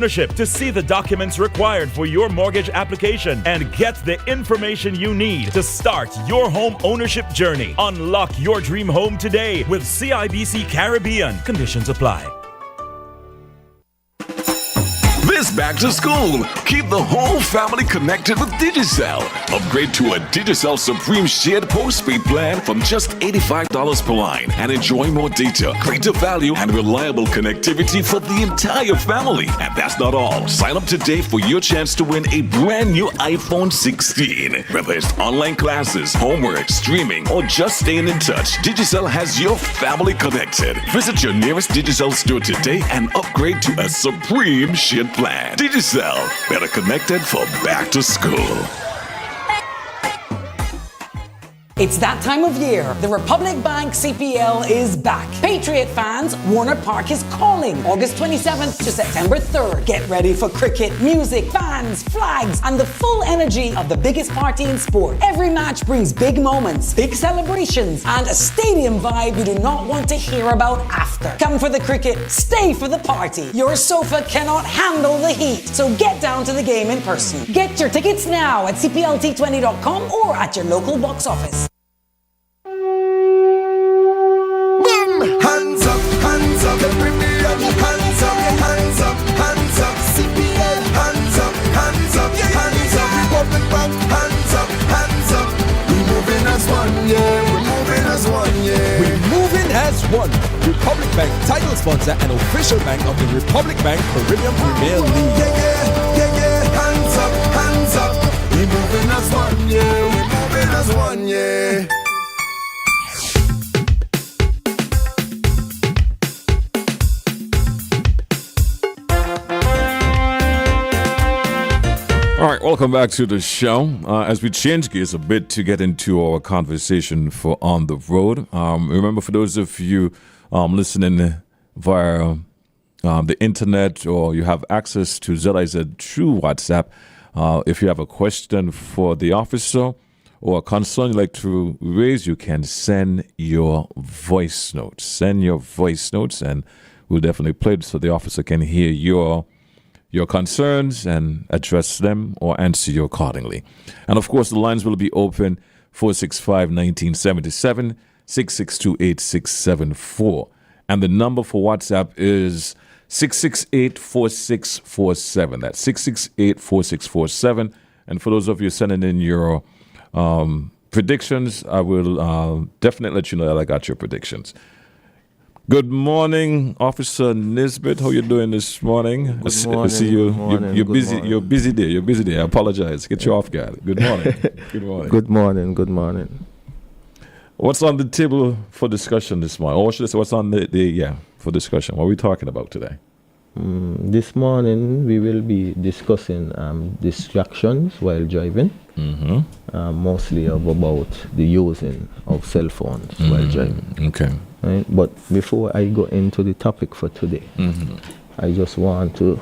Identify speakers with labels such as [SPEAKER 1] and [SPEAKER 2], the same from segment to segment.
[SPEAKER 1] ownership to see the documents required for your mortgage application and get the information you need to start your home ownership journey. Unlock your dream home today with CIBC Caribbean. Conditions apply.
[SPEAKER 2] This back to school, keep the whole family connected with Digicel. Upgrade to a Digicel Supreme Shared Postpaid plan from just $85 per line and enjoy more data, greater value, and reliable connectivity for the entire family. And that's not all. Sign up today for your chance to win a brand new iPhone 16. Whether it's online classes, homework, streaming, or just staying in touch, Digicel has your family connected. Visit your nearest Digicel store today and upgrade to a Supreme Shared plan. Digicel, better connected for back to school.
[SPEAKER 3] It's that time of year. The Republic Bank CPL is back. Patriot fans, Warner Park is calling. August 27th to September 3rd. Get ready for cricket, music, fans, flags, and the full energy of the biggest party in sport. Every match brings big moments, big celebrations, and a stadium vibe you do not want to hear about after. Come for the cricket, stay for the party. Your sofa cannot handle the heat, so get down to the game in person. Get your tickets now at cplt20.com or at your local box office.
[SPEAKER 4] Hands up, every million. Hands up, CPL. Hands up, Republic Bank. Hands up. We moving as one, yeah.
[SPEAKER 5] We're moving as one. Republic Bank, title sponsor and official bank of the Republic Bank Caribbean Premier League.
[SPEAKER 4] Yeah. Hands up. We moving as one, yeah.
[SPEAKER 6] All right, welcome back to the show. As we change gears a bit to get into our conversation for On the Road, remember for those of you listening via the internet or you have access to ZIZ through WhatsApp, if you have a question for the officer or a concern you'd like to raise, you can send your voice notes. And we'll definitely play it so the officer can hear your concerns and address them or answer you accordingly. And of course, the lines will be open 465-1977, 662-8674. And the number for WhatsApp is 668-4647. That's 668-4647. And for those of you sending in your predictions, I will definitely let you know that I got your predictions. Good morning, Officer Nisbet. How you doing this morning?
[SPEAKER 7] Good morning.
[SPEAKER 6] I see you. You're busy.
[SPEAKER 7] Morning.
[SPEAKER 6] You're busy there. I apologize. Get you off guard. Good morning. Good morning.
[SPEAKER 7] Good morning.
[SPEAKER 6] What's on the table for discussion this morning? Or should I say what's on the for discussion? What are we talking about today?
[SPEAKER 7] This morning we will be discussing distractions while driving. Mostly about the using of cell phones while driving.
[SPEAKER 6] Okay.
[SPEAKER 7] Right? But before I go into the topic for today, I just want to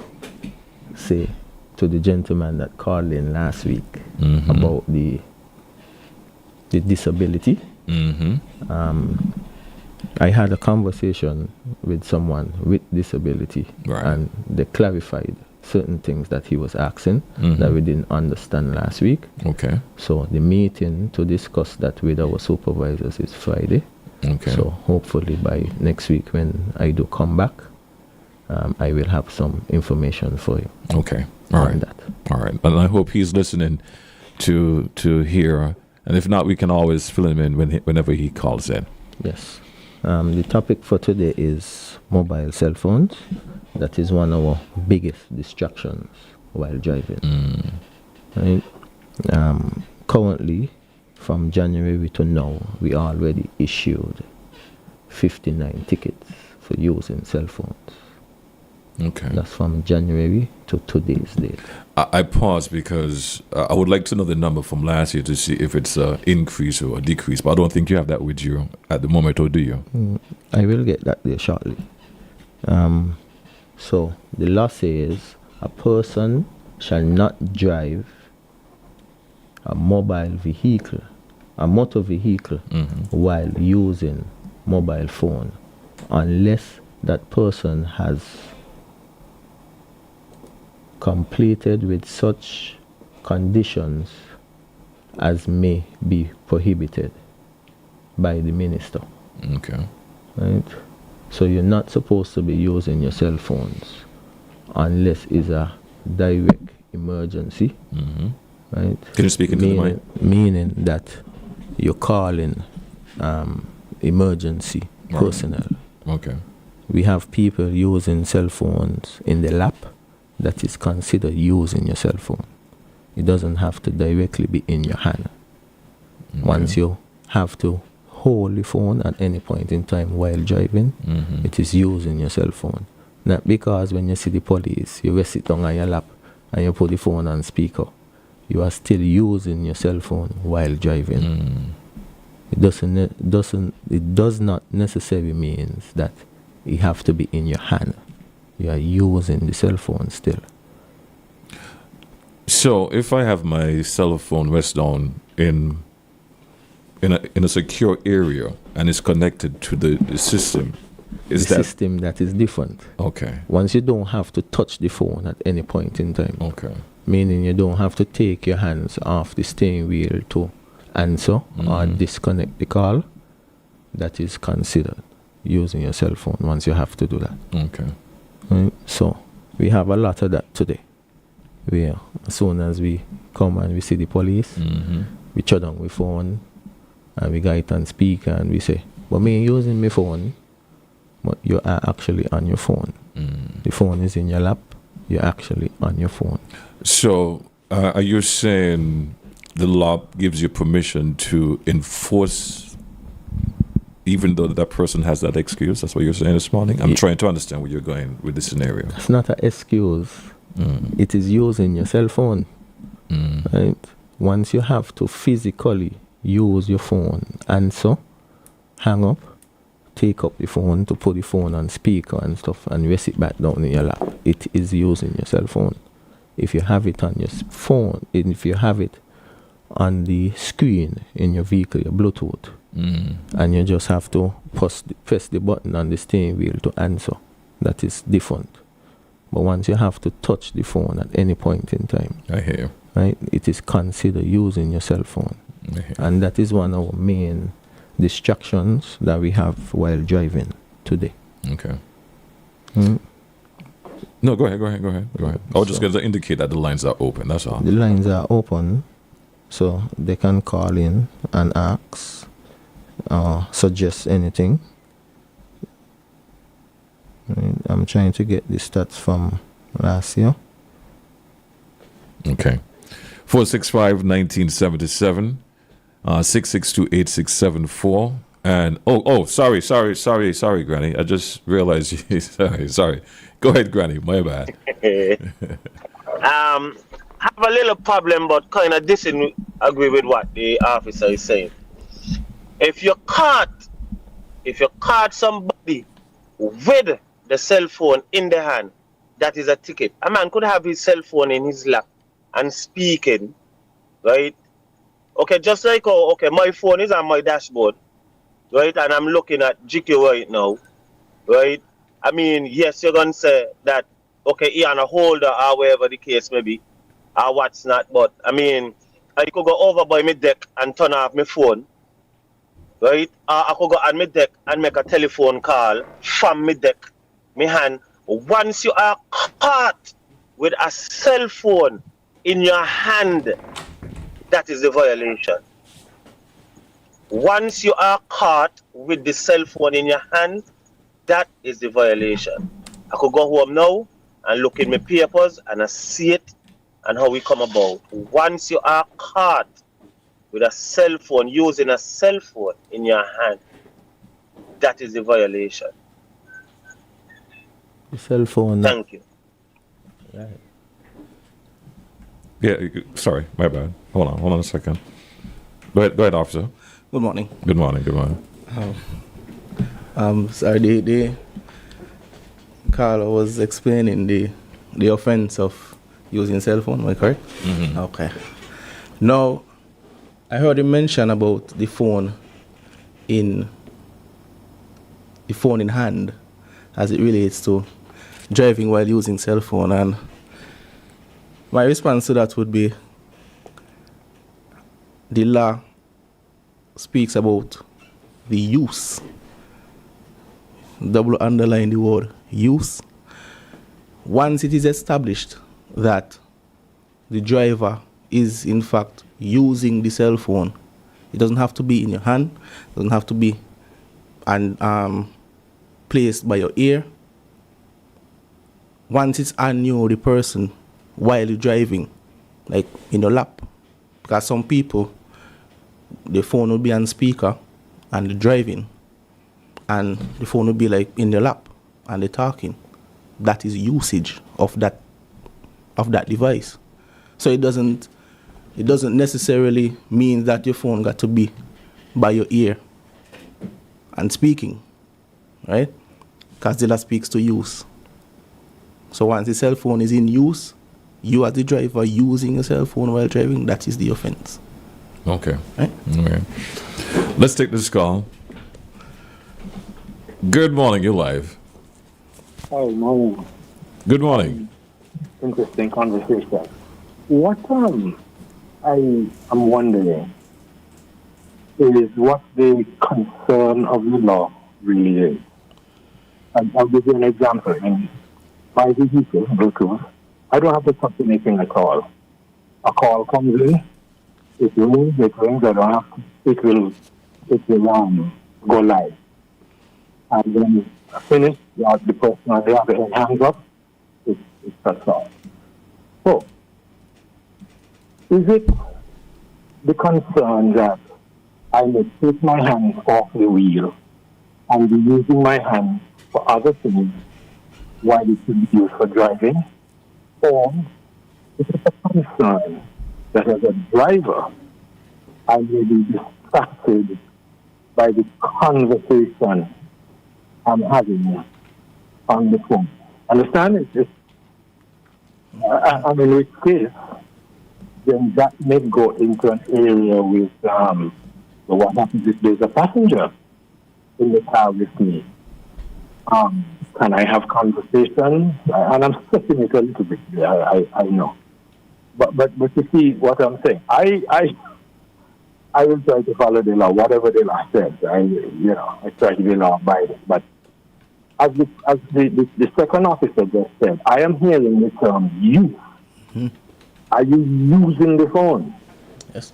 [SPEAKER 7] say to the gentleman that called in last week about the disability. I had a conversation with someone with disability,
[SPEAKER 6] right,
[SPEAKER 7] and they clarified certain things that he was asking that we didn't understand last week.
[SPEAKER 6] Okay.
[SPEAKER 7] So the meeting to discuss that with our supervisors is Friday.
[SPEAKER 6] Okay.
[SPEAKER 7] So hopefully by next week when I do come back, I will have some information for you.
[SPEAKER 6] Okay. All right.
[SPEAKER 7] That.
[SPEAKER 6] All right. And I hope he's listening to hear. And if not, we can always fill him in whenever he calls in.
[SPEAKER 7] Yes. The topic for today is mobile cell phones. That is one of our biggest distractions while driving. Right? Currently, from January to now, we already issued 59 tickets for using cell phones.
[SPEAKER 6] Okay.
[SPEAKER 7] That's from January to today's date.
[SPEAKER 6] I pause because I would like to know the number from last year to see if it's an increase or a decrease, but I don't think you have that with you at the moment, or do you?
[SPEAKER 7] I will get that there shortly. So the law says a person shall not drive a motor vehicle while using mobile phone unless that person has completed with such conditions as may be prohibited by the minister.
[SPEAKER 6] Okay.
[SPEAKER 7] Right? So you're not supposed to be using your cell phones unless it's a direct emergency. Right?
[SPEAKER 6] Can you speak into the mic?
[SPEAKER 7] Meaning that you're calling emergency personnel.
[SPEAKER 6] Okay.
[SPEAKER 7] We have people using cell phones in the lap. That is considered using your cell phone. It doesn't have to directly be in your hand.
[SPEAKER 6] Okay.
[SPEAKER 7] Once you have to hold the phone at any point in time while driving, it is using your cell phone. Not because when you see the police, you rest it down on your lap and you put the phone on speaker. You are still using your cell phone while driving. It does not necessarily mean that it have to be in your hand. You are using the cell phone still.
[SPEAKER 6] So if I have my cell phone rest down in a secure area and it's connected to the system, is
[SPEAKER 7] the
[SPEAKER 6] that
[SPEAKER 7] system that is different?
[SPEAKER 6] Okay.
[SPEAKER 7] Once you don't have to touch the phone at any point in time.
[SPEAKER 6] Okay.
[SPEAKER 7] Meaning you don't have to take your hands off the steering wheel to answer or disconnect the call. That is considered using your cell phone once you have to do that.
[SPEAKER 6] Okay.
[SPEAKER 7] Right? So we have a lot of that today. Where as soon as we come and we see the police, we shut down the phone and we got it on speaker and we say, but me using my phone, but you are actually on your phone. The phone is in your lap, you're actually on your phone.
[SPEAKER 6] So are you saying the law gives you permission to enforce even though that person has that excuse? That's what you're saying this morning? I'm trying to understand where you're going with this scenario.
[SPEAKER 7] It's not an excuse. It is using your cell phone. Right? Once you have to physically use your phone, answer, hang up, take up the phone to put the phone on speaker and stuff and rest it back down in your lap, it is using your cell phone. If you have it on your phone, if you have it on the screen in your vehicle, your Bluetooth, and you just have to press the button on the steering wheel to answer, that is different. But once you have to touch the phone at any point in time,
[SPEAKER 6] I hear you.
[SPEAKER 7] Right, it is considered using your cell phone. And that is one of our main distractions that we have while driving today.
[SPEAKER 6] Okay. No, go ahead. I was just going to indicate that the lines are open, that's all.
[SPEAKER 7] The lines are open, so they can call in and ask or suggest anything. Right. I'm trying to get the stats from last year.
[SPEAKER 6] Okay. 465-1977, 662-8674. And sorry, Granny. I just realized you sorry. Go ahead, Granny. My bad.
[SPEAKER 8] I have a little problem, but kind of disagree with what the officer is saying. If you caught somebody with the cell phone in the hand, that is a ticket. A man could have his cell phone in his lap and speaking, right? Okay, just like my phone is on my dashboard, right? And I'm looking at GQ right now, right? I mean, yes, you're gonna say that he on a holder or wherever the case may be, or what's not. But I mean, I could go over by my deck and turn off my phone, right? I could go on my deck and make a telephone call from my deck, my hand. Once you are caught with a cell phone in your hand, that is the violation. Once you are caught with the cell phone in your hand, that is the violation. I could go home now and look in my papers and I see it and how we come about. Once you are caught with a cell phone, using a cell phone in your hand, that is the violation.
[SPEAKER 7] The cell phone.
[SPEAKER 8] Thank you.
[SPEAKER 7] Right.
[SPEAKER 6] Yeah, sorry, my bad. Hold on a second. Go ahead, officer.
[SPEAKER 9] Good morning.
[SPEAKER 6] Good morning.
[SPEAKER 9] Sorry, the caller was explaining the offense of using cell phone, am I correct? Okay. Now, I heard him mention about the phone in hand as it relates to driving while using cell phone, and My response to that would be the law speaks about the use. Double underline the word use. Once it is established that the driver is in fact using the cell phone, it doesn't have to be in your hand, it doesn't have to be placed by your ear. Once it's on you, the person, while you're driving, like in your lap, because some people, the phone will be on speaker and they're driving, and the phone will be like in their lap and they're talking. That is usage of that device. So it doesn't necessarily mean that your phone got to be by your ear and speaking, right? Because the law speaks to use. So once the cell phone is in use, you as the driver using a cell phone while driving, that is the offense.
[SPEAKER 6] Okay.
[SPEAKER 9] Right?
[SPEAKER 6] Okay. Let's take this call. Good morning, you're live.
[SPEAKER 10] Hi, morning.
[SPEAKER 6] Good morning.
[SPEAKER 10] Interesting conversation. What I am wondering is what the concern of the law really is. And I'll give you an example. In my vehicle, Bluetooth, I don't have to touch anything at all. A call comes in, it rings, I don't have to, it will go live. And then finish, the person on the other end hands up, it shuts off. So, is it the concern that I may take my hands off the wheel and be using my hands for other things while it should be used for driving? Or is it a concern that as a driver, I may be distracted by the conversation I'm having on the phone? Understand? In which case, then that may go into an area with what happens if there's a passenger in the car with me. Can I have conversations? And I'm stressing it a little bit. I know, but you see what I'm saying. I will try to follow the law, whatever the law says. I try to be law-abiding. But as the second officer just said, I am hearing the term use. Mm-hmm. Are you using the phone?
[SPEAKER 9] Yes.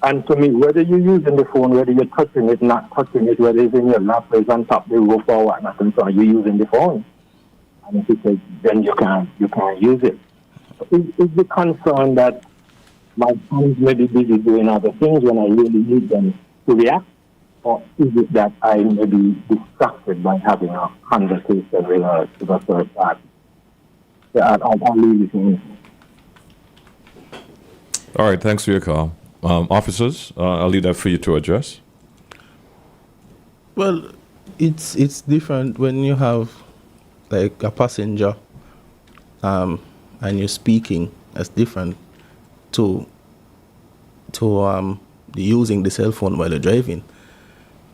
[SPEAKER 10] And to me, whether you're using the phone, whether you're touching it, not touching it, whether it's in your lap, it's on top of the roof or whatnot, and so on, you're using the phone. And if you say, then you can't use it. Is the concern that my hands may be busy doing other things when I really need them to react? Or is it that I may be distracted by having a conversation with a third party? I'll leave it in.
[SPEAKER 6] All right, thanks for your call. Officers, I'll leave that for you to address.
[SPEAKER 9] Well, it's different when you have like a passenger and you're speaking. That's different to using the cell phone while you're driving,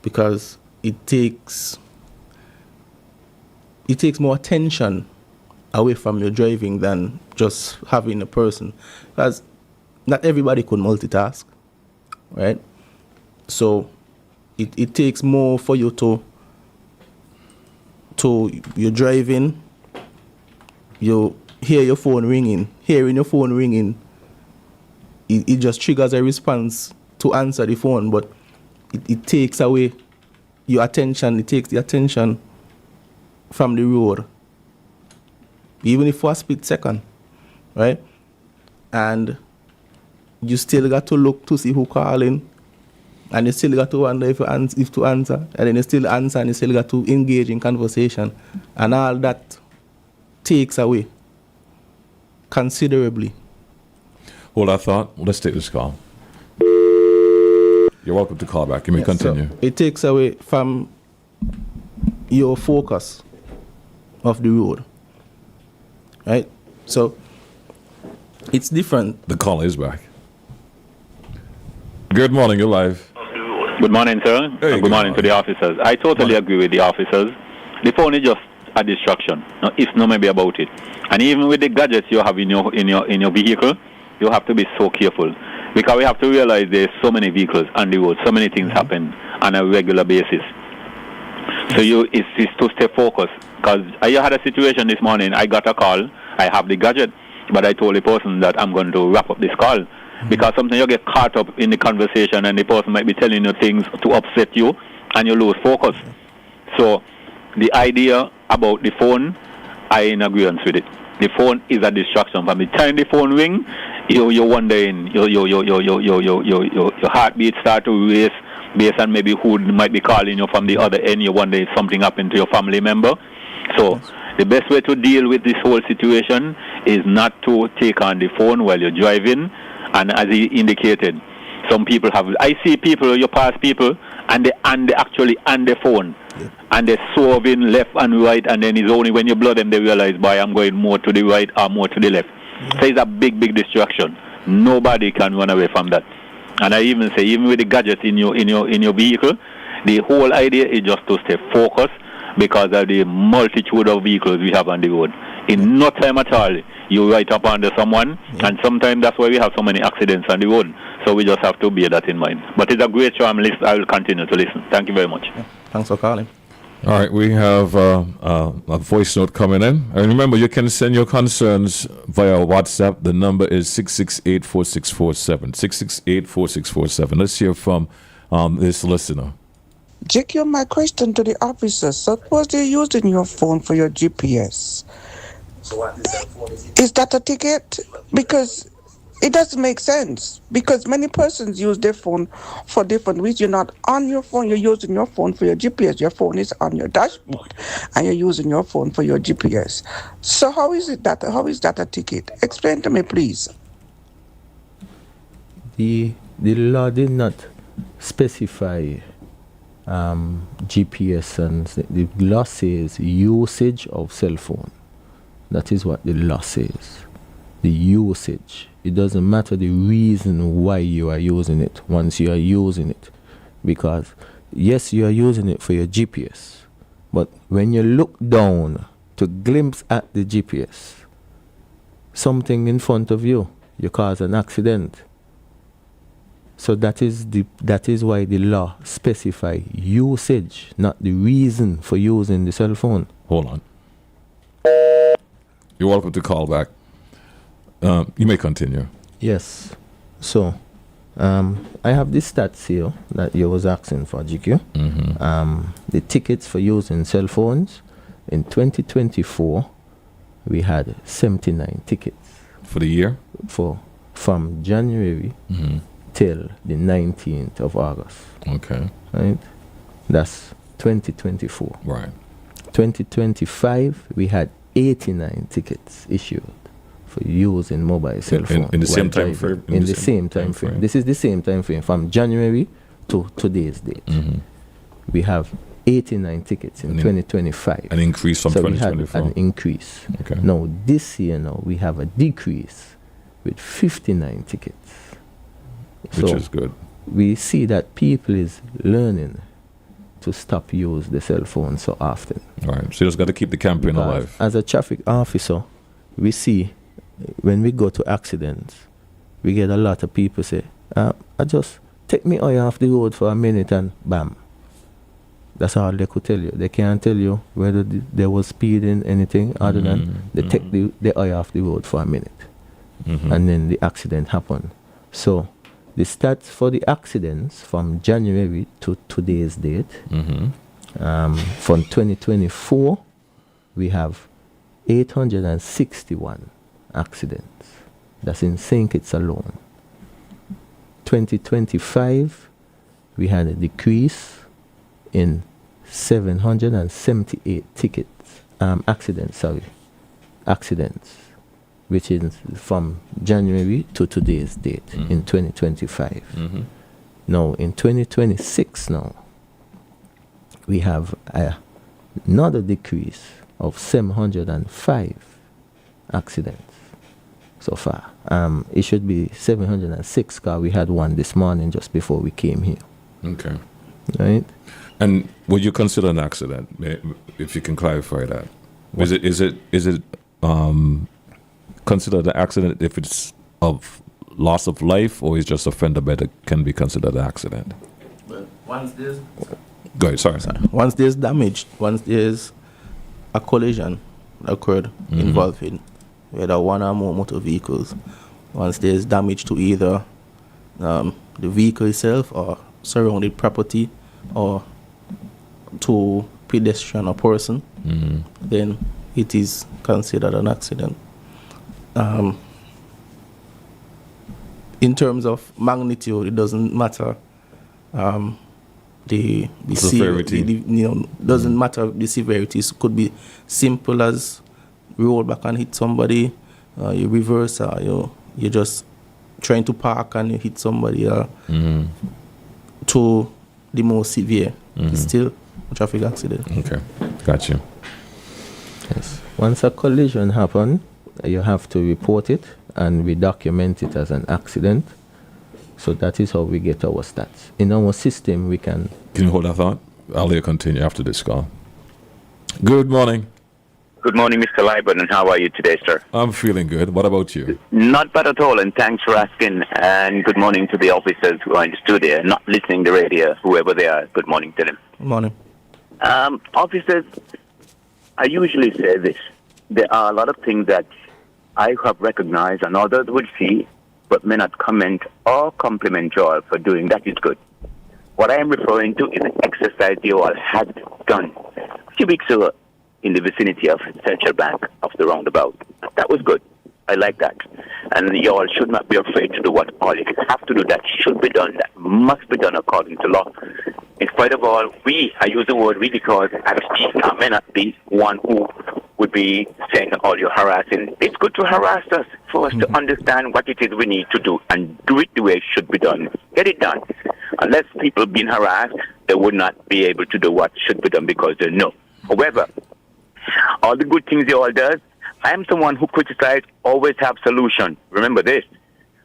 [SPEAKER 9] because it takes more attention away from your driving than just having a person, because not everybody could multitask, right? So it takes more for you to you're driving, you hear your phone ringing. Hearing your phone ringing, it just triggers a response to answer the phone, but it takes away your attention. It takes the attention from the road, even if for a split second, right? And you still got to look to see who calling, and you still got to wonder if to answer, and then you still answer, and you still got to engage in conversation, and all that takes away considerably.
[SPEAKER 6] Hold that thought. Let's take this call. You're welcome to call back. You may continue.
[SPEAKER 9] So it takes away from your focus of the road, right? So it's different.
[SPEAKER 6] The call is back. Good morning, you're live.
[SPEAKER 11] Good morning, sir.
[SPEAKER 6] Hey,
[SPEAKER 11] good morning to the officers. I totally agree with the officers. The phone is just a distraction. It's no maybe about it. And even with the gadgets you have in your vehicle, you have to be so careful, because we have to realize there's so many vehicles on the road, so many things happen on a regular basis. So it's to stay focused. Because I had a situation this morning. I got a call. I have the gadget, but I told the person that I'm going to wrap up this call. Because sometimes you get caught up in the conversation and the person might be telling you things to upset you and you lose focus. So the idea about the phone, I in agreement with it. The phone is a distraction. From the time the phone ring, you're wondering, your heartbeat start to race based on maybe who might be calling you from the other end. You wonder if something happened to your family member. So the best way to deal with this whole situation is not to take on the phone while you're driving. And as he indicated, some people I see people, you pass people, and they actually on the phone. Yeah. And they're swerving left and right, and then it's only when you blow them they realize, boy, I'm going more to the right or more to the left. Yeah. So it's a big, big distraction. Nobody can run away from that. And I even say, even with the gadgets in your vehicle, the whole idea is just to stay focused because of the multitude of vehicles we have on the road. In no time at all, you right up under someone, and sometimes that's why we have so many accidents on the road. So we just have to bear that in mind. But it's a great show. I will continue to listen. Thank you very much.
[SPEAKER 9] Yeah. Thanks for calling.
[SPEAKER 6] All right, we have a voice note coming in. And remember, you can send your concerns via WhatsApp. The number is 668-4647. 668-4647. Let's hear from this listener.
[SPEAKER 12] Jackie, my question to the officer, suppose they're using your phone for your GPS. Is that a ticket? Because it doesn't make sense. Because many persons use their phone for different reasons. You're not on your phone, you're using your phone for your GPS. Your phone is on your dashboard and you're using your phone for your GPS. So how is that a ticket? Explain to me, please.
[SPEAKER 7] The law did not specify GPS, and the law says usage of cell phone. That is what the law says. The usage. It doesn't matter the reason why you are using it once you are using it. Because yes, you are using it for your GPS, but when you look down to glimpse at the GPS, something in front of you cause an accident. So that is why the law specify usage, not the reason for using the cell phone.
[SPEAKER 6] Hold on. You're welcome to call back. You may continue.
[SPEAKER 7] Yes. So, I have this stats here that you was asking for, GQ.
[SPEAKER 6] Mm-hmm.
[SPEAKER 7] The tickets for using cell phones in 2024, we had 79 tickets.
[SPEAKER 6] For the year?
[SPEAKER 7] From January till the 19th of August.
[SPEAKER 6] Okay.
[SPEAKER 7] Right? That's 2024.
[SPEAKER 6] Right.
[SPEAKER 7] 2025, we had 89 tickets issued for using mobile cell phone.
[SPEAKER 6] In the same time frame?
[SPEAKER 7] In the same time frame. This is the same time frame from January to today's date.
[SPEAKER 6] Mm-hmm.
[SPEAKER 7] We have 89 tickets in 2025.
[SPEAKER 6] An increase from 2024.
[SPEAKER 7] We had an increase.
[SPEAKER 6] Okay.
[SPEAKER 7] Now, this year we have a decrease with 59 tickets.
[SPEAKER 6] Which is good.
[SPEAKER 7] We see that people is learning to stop use the cell phone so often.
[SPEAKER 6] All right. So you just got to keep the campaign alive.
[SPEAKER 7] As a traffic officer, we see when we go to accidents, we get a lot of people say, I just take me eye off the road for a minute and bam. That's all they could tell you. They can't tell you whether there was speeding, anything other than they take the eye off the road for a minute. And then the accident happened. So the stats for the accidents from January to today's date, from 2024, we have 861 accidents. That's in St. Kitts alone. 2025, we had a decrease in 778 accidents, which is from January to today's date in 2025. Now, in 2026 we have another decrease of 705 accidents so far. It should be 706 because we had one this morning just before we came here.
[SPEAKER 6] Okay.
[SPEAKER 7] Right?
[SPEAKER 6] And would you consider an accident, if you can clarify that? Is it considered an accident if it's of loss of life, or is just a fender bender can be considered an accident?
[SPEAKER 9] Well, once there's
[SPEAKER 6] Go ahead, sorry.
[SPEAKER 9] once there's damage, once there's a collision occurred involving whether one or more motor vehicles, once there's damage to either the vehicle itself or surrounding property or to pedestrian or person, then it is considered an accident. In terms of magnitude, it doesn't matter. The
[SPEAKER 6] severity.
[SPEAKER 9] Doesn't matter the severity. It could be simple as roll back and hit somebody, you reverse, or you're just trying to park and you hit somebody, to the more severe. It's still a traffic accident.
[SPEAKER 6] Okay, got you.
[SPEAKER 7] Yes. Once a collision happens, you have to report it, and we document it as an accident. So that is how we get our stats. In our system, we can...
[SPEAKER 6] Can you hold that thought? I'll let you continue after this call. Good morning.
[SPEAKER 13] Good morning, Mr. Liburn, and how are you today, sir?
[SPEAKER 6] I'm feeling good. What about you?
[SPEAKER 13] Not bad at all, and thanks for asking. And good morning to the officers who are in the studio, not listening to the radio, whoever they are. Good morning to them.
[SPEAKER 9] Good morning.
[SPEAKER 13] Officers, I usually say this. There are a lot of things that I have recognized and others would see, but may not comment or compliment you all for doing. That is good. What I am referring to is an exercise you all had done a few weeks ago in the vicinity of Central Bank of the roundabout. That was good. I like that. And you all should not be afraid to do what all you have to do. That should be done. That must be done according to law. In spite of all, I use the word we because as speaking, I may not be one who would be saying all you're harassing. It's good to harass us for us to understand what it is we need to do and do it the way it should be done. Get it done. Unless people being harassed, they would not be able to do what should be done because they know. However, all the good things they all does, I am someone who criticizes always have solution. Remember this.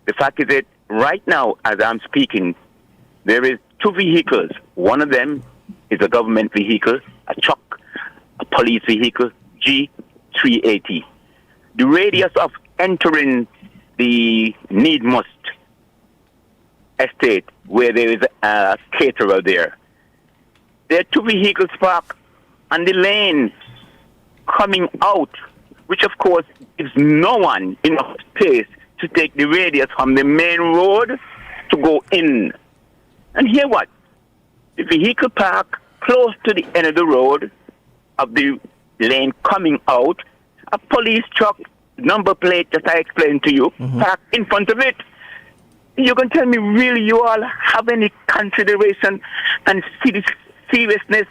[SPEAKER 13] The fact is that right now, as I'm speaking, there is 2 vehicles. One of them is a government vehicle, a truck, a police vehicle, G380. The radius of entering the Need Must estate, where there is a caterer there, there are 2 vehicles parked on the lane coming out, which of course gives no one enough space to take the radius from the main road to go in. And hear what? The vehicle park close to the end of the road of the lane coming out, a police truck number plate, as I explained to you, parked in front of it. You can tell me really you all have any consideration and see the seriousness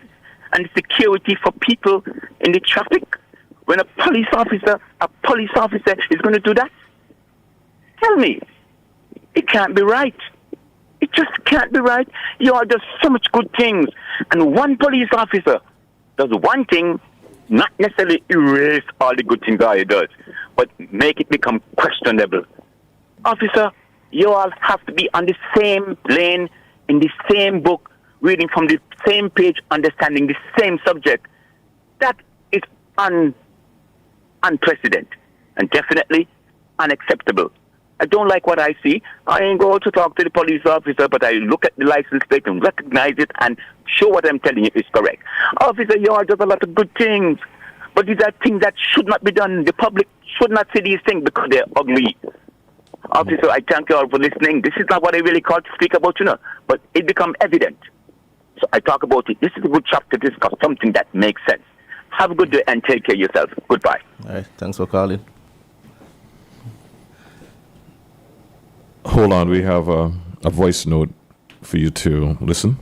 [SPEAKER 13] and security for people in the traffic when a police officer is going to do that? Tell me. It can't be right. It just can't be right. You all do so much good things. And one police officer does one thing, not necessarily erase all the good things that he does, but make it become questionable. Officer, you all have to be on the same lane, in the same book, reading from the same page, understanding the same subject. That is unprecedented and definitely unacceptable. I don't like what I see. I ain't go to talk to the police officer, but I look at the license plate and recognize it and show what I'm telling you is correct. Officer, you all does a lot of good things, but these are things that should not be done. The public should not see these things because they're ugly. Officer, I thank you all for listening. This is not what I really called to speak about, but it become evident. So I talk about it. This is a good chapter to discuss something that makes sense. Have a good day and take care of yourself. Goodbye.
[SPEAKER 9] All right. Thanks for calling.
[SPEAKER 6] Hold on, we have a voice note for you to listen.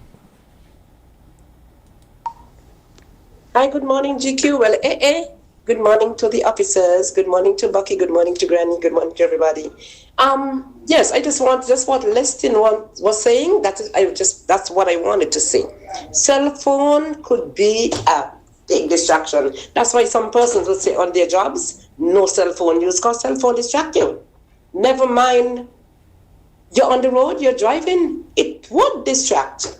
[SPEAKER 14] Hi, good morning, GQ. Well, good morning to the officers. Good morning to Bucky. Good morning to Granny. Good morning to everybody. Yes, I just what Leston was saying. That's what I wanted to say. Cell phone could be a big distraction. That's why some persons will say on their jobs, no cell phone use, because cell phone distract you. Never mind. You're on the road, you're driving, it would distract.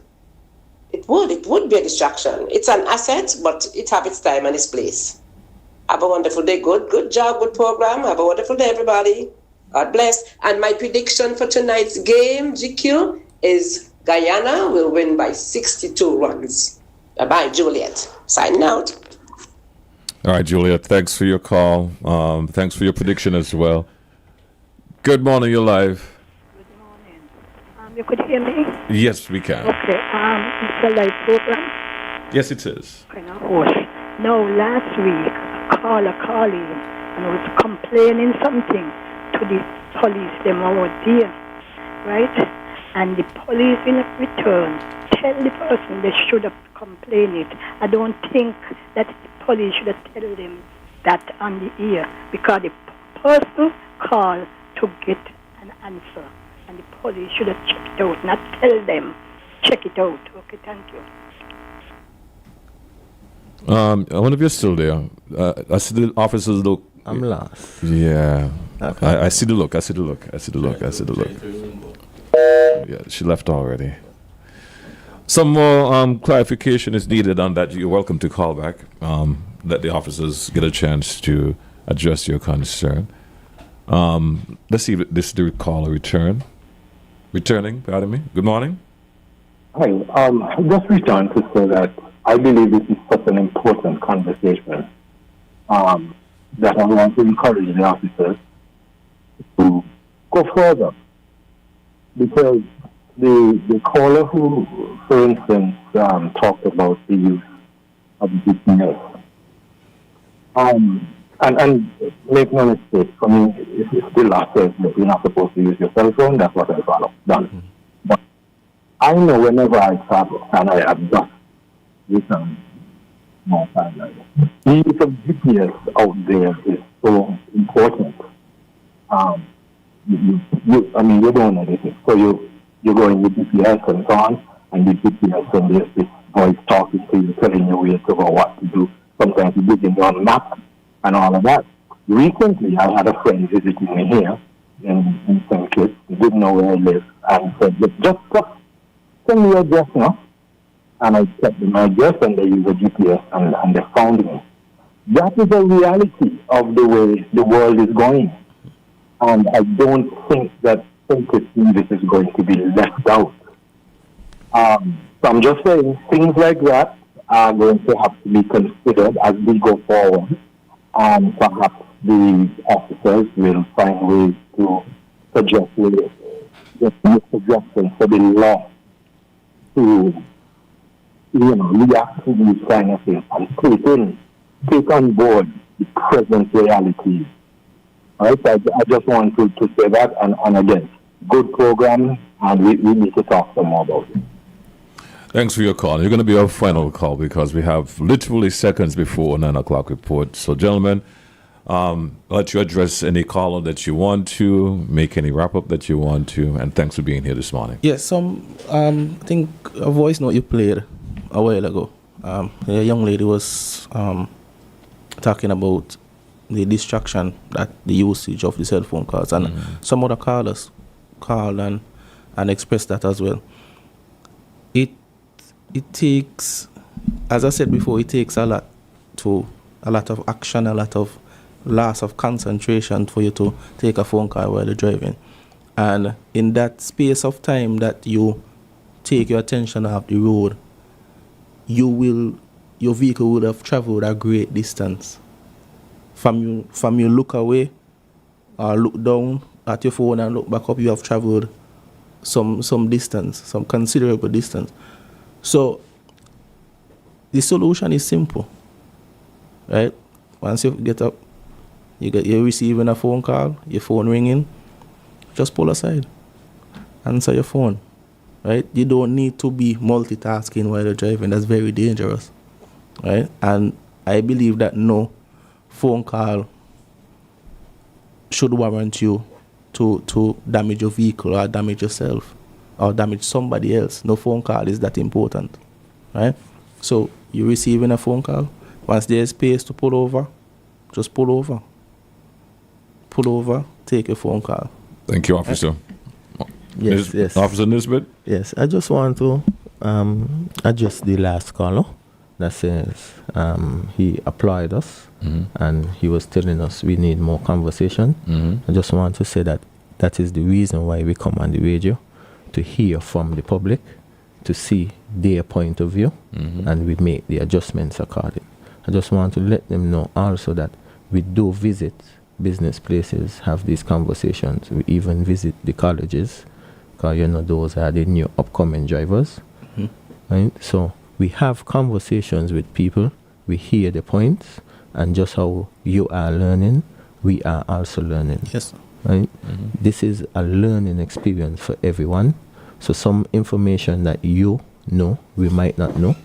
[SPEAKER 14] It would be a distraction. It's an asset, but it have its time and its place. Have a wonderful day. Good job, good program. Have a wonderful day, everybody. God bless. And my prediction for tonight's game, GQ, is Guyana will win by 62 runs. Bye-bye, Juliet. Signing out.
[SPEAKER 6] All right, Juliet, thanks for your call. Thanks for your prediction as well. Good morning, you're live.
[SPEAKER 15] You could hear me?
[SPEAKER 6] Yes, we can.
[SPEAKER 15] Okay, it's a live program.
[SPEAKER 6] Yes, it is.
[SPEAKER 15] Kind of hoarse. No, last week, a caller called in and was complaining something to the police, them over there, right? And the police in return tell the person they should have complained it. I don't think that the police should have told them that on the ear, because the person called to get an answer. And the police should have checked it out, not tell them, check it out. Okay, thank you.
[SPEAKER 6] I wonder if you're still there. I see the officers look.
[SPEAKER 7] I'm lost.
[SPEAKER 6] Yeah.
[SPEAKER 7] Okay.
[SPEAKER 6] I see the look. Yeah, she left already. Some more clarification is needed on that. You're welcome to call back. Let the officers get a chance to address your concern. Let's see if this is the caller returning, pardon me. Good morning.
[SPEAKER 10] Hi, just return to say that I believe this is such an important conversation that I want to encourage the officers to go further. Because the caller who, for instance, talked about the use of GPS, and make no mistake, for me, it's still law says that you're not supposed to use your cell phone. That's what I follow. Done. Mm-hmm. But I know whenever I travel, and I have just written more time like that, the use of GPS out there is so important. You don't know this. So you go in with GPS and so on, and the GPS and there's this voice talking to you, telling you where to go, what to do. Sometimes you dig on map and all of that. Recently, I had a friend visiting me here in St. Kitts. He didn't know where I live, and said, just send me your address now. And I checked my address, and they use a GPS, and they found me. That is a reality of the way the world is going. And I don't think that St. Kitts this is going to be left out. So I'm just saying, things like that are going to have to be considered as we go forward. And perhaps the officers will find ways to suggest ways, just make suggestions for the law to, react to these kind of things and take on board the present realities. All right, I just want to say that, and again, good program, and we need to talk some more about it.
[SPEAKER 6] Thanks for your call. You're going to be our final call because we have literally seconds before 9 o'clock report. So, gentlemen, let you address any caller that you want to, make any wrap-up that you want to, and thanks for being here this morning.
[SPEAKER 9] Yes, I think a voice note you played a while ago. A young lady was talking about the distraction that the usage of the cell phone calls, and some other callers called and expressed that as well. It takes, as I said before, it takes a lot of action, a lot of loss of concentration for you to take a phone call while you're driving. And in that space of time that you take your attention off the road, your vehicle would have traveled a great distance. From you look away or look down at your phone and look back up, you have traveled some distance, some considerable distance. So the solution is simple, right? Once you get up, you're receiving a phone call, your phone ringing, just pull aside, answer your phone, right? You don't need to be multitasking while you're driving. That's very dangerous, right? And I believe that no phone call should warrant you to damage your vehicle or damage yourself or damage somebody else. No phone call is that important, right? So you're receiving a phone call. Once there's space to pull over, just pull over. Pull over, take a phone call.
[SPEAKER 6] Thank you, Officer.
[SPEAKER 7] Yes.
[SPEAKER 6] Officer Nisbet?
[SPEAKER 7] Yes, I just want to address the last caller that says he applied us and he was telling us we need more conversation. I just want to say that is the reason why we come on the radio, to hear from the public, to see their point of view, and we make the adjustments according. I just want to let them know also that we do visit business places, have these conversations. We even visit the colleges, because those are the new upcoming drivers. Right? So we have conversations with people, we hear the points, and just how you are learning, we are also learning.
[SPEAKER 9] Yes.
[SPEAKER 7] Right? This is a learning experience for everyone. So some information that you know, we might not know,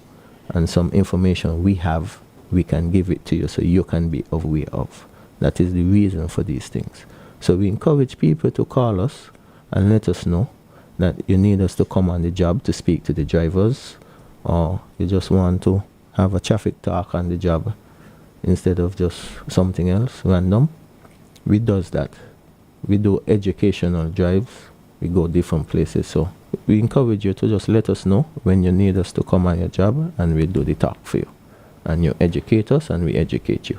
[SPEAKER 7] and some information we have, we can give it to you so you can be aware of. That is the reason for these things. So we encourage people to call us and let us know that you need us to come on the job to speak to the drivers, or you just want to have a traffic talk on the job instead of just something else random. We does that. We do educational drives. We go different places. So we encourage you to just let us know when you need us to come on your job, and we do the talk for you. And you educate us and we educate you.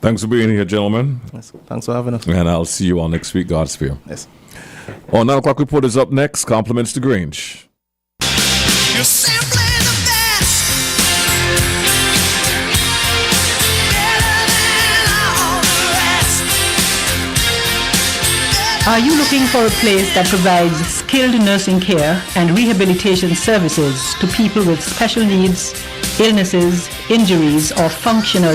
[SPEAKER 6] Thanks for being here, gentlemen.
[SPEAKER 9] Yes. Thanks for having us.
[SPEAKER 6] And I'll see you all next week, God's Fear.
[SPEAKER 9] Yes.
[SPEAKER 6] 9 o'clock report is up next. Compliments to Grange.
[SPEAKER 4] You're simply the best. Better than all the rest.
[SPEAKER 16] Are you looking for a place that provides skilled nursing care and rehabilitation services to people with special needs, illnesses, injuries, or functional